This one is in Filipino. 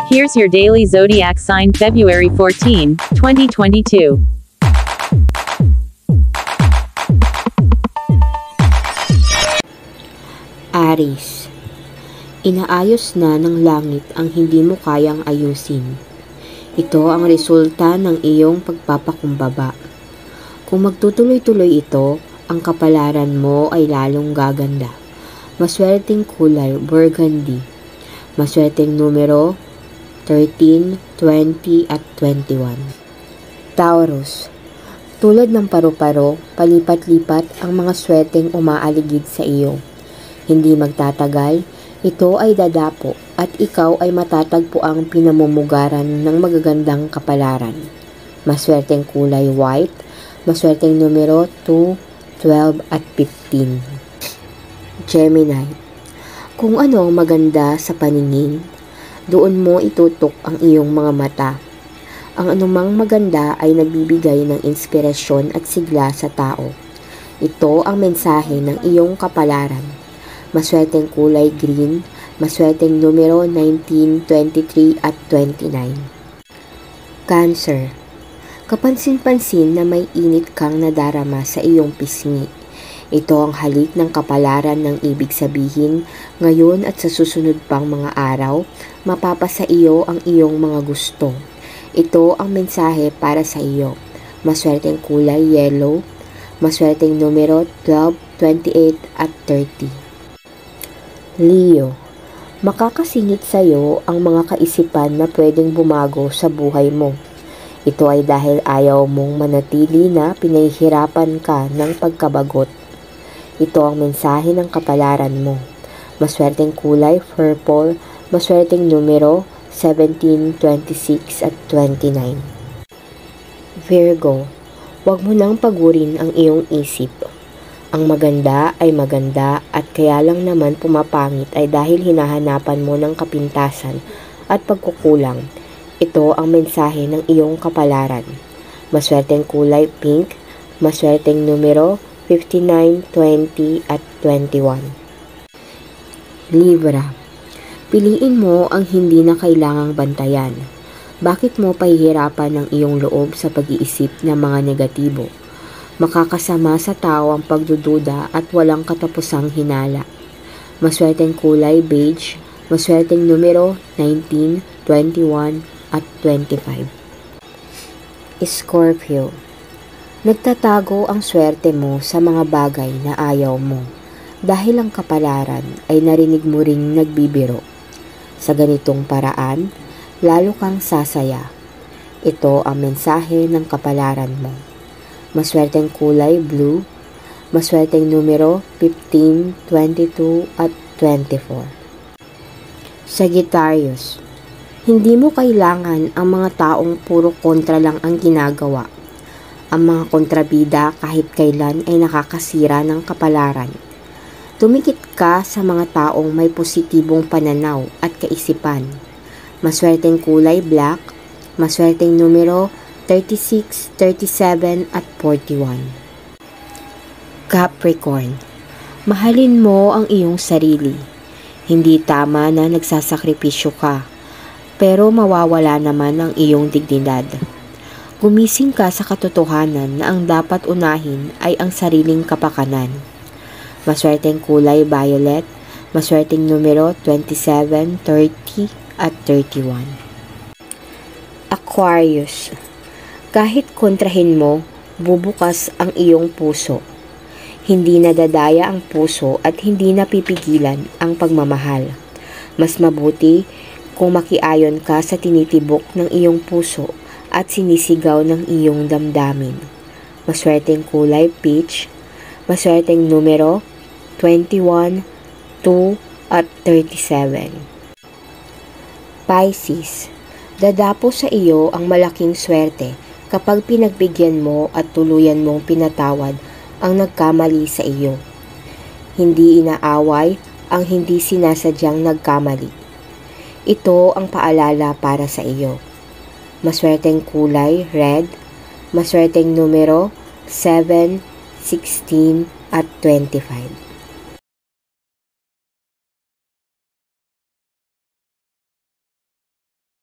Here's your daily zodiac sign February 14, 2022. Aries, inaayos na ng langit ang hindi mo kayang ayusin. Ito ang resulta ng iyong pagpapakumbaba. Kung magtutuloy-tuloy ito, ang kapalaran mo ay lalong gaganda. Maswerteng kulay, burgundy. Maswerteng numero, 13, 20 at 21. Taurus, tulad ng paru-paro, palipat-lipat ang mga swerteng umaaligid sa iyo. Hindi magtatagal, ito ay dadapo at ikaw ay matatagpo ang pinamumugaran ng magagandang kapalaran. Maswerteng kulay white, maswerteng numero 2, 12 at 15. Gemini, kung ano maganda sa paningin, doon mo itutok ang iyong mga mata. Ang anumang maganda ay nagbibigay ng inspirasyon at sigla sa tao. Ito ang mensahe ng iyong kapalaran. Maswerteng kulay green, maswerteng numero 19, 23 at 29. Cancer, kapansin-pansin na may init kang nadarama sa iyong pisngi. Ito ang halik ng kapalaran ng ibig sabihin, ngayon at sa susunod pang mga araw, mapapasa iyo ang iyong mga gusto. Ito ang mensahe para sa iyo. Maswerteng kulay yellow, maswerteng numero 12, 28 at 30. Leo, makakasingit sa iyo ang mga kaisipan na pwedeng bumago sa buhay mo. Ito ay dahil ayaw mong manatili na pinahihirapan ka ng pagkabagot. Ito ang mensahe ng kapalaran mo. Maswerteng kulay purple, maswerteng numero 17, 26 at 29. Virgo, huwag mo nang pagurin ang iyong isip. Ang maganda ay maganda at kaya lang naman pumapangit ay dahil hinahanapan mo ng kapintasan at pagkukulang. Ito ang mensahe ng iyong kapalaran. Maswerteng kulay pink, maswerteng numero 59, 20 at 21. Libra, piliin mo ang hindi na kailangang bantayan. Bakit mo pahihirapan ang iyong loob sa pag-iisip ng mga negatibo? Makakasama sa tao ang pagdududa at walang katapusang hinala. Maswerteng kulay beige, maswerteng numero 19, 21 at 25. Scorpio, nagtatago ang swerte mo sa mga bagay na ayaw mo dahil ang kapalaran ay narinig mo ring nagbibiro. Sa ganitong paraan, lalo kang sasaya. Ito ang mensahe ng kapalaran mo. Maswerteng kulay blue, maswerteng numero 15, 22 at 24. Sagittarius, hindi mo kailangan ang mga taong puro kontra lang ang ginagawa. Ang mga kontrabida kahit kailan ay nakakasira ng kapalaran. Tumikit ka sa mga taong may positibong pananaw at kaisipan. Maswerteng kulay black, maswerteng numero 36, 37 at 41. Capricorn, mahalin mo ang iyong sarili. Hindi tama na nagsasakripisyo ka, pero mawawala naman ang iyong dignidad. Gumising ka sa katotohanan na ang dapat unahin ay ang sariling kapakanan. Maswerteng kulay violet, maswerteng numero 27, 30 at 31. Aquarius, kahit kontrahin mo, bubukas ang iyong puso. Hindi nadadaya ang puso at hindi napipigilan ang pagmamahal. Mas mabuti kung makiayon ka sa tinitibok ng iyong puso at sinisigaw ng iyong damdamin. Maswerteng kulay peach, maswerteng numero 21, 2 at 37. Pisces, dadapo sa iyo ang malaking swerte kapag pinagbigyan mo at tuluyan mong pinatawad ang nagkamali sa iyo. Hindi inaaway ang hindi sinasadyang nagkamali. Ito ang paalala para sa iyo. Maswerteng kulay red, maswerteng numero 7, 16 at 25.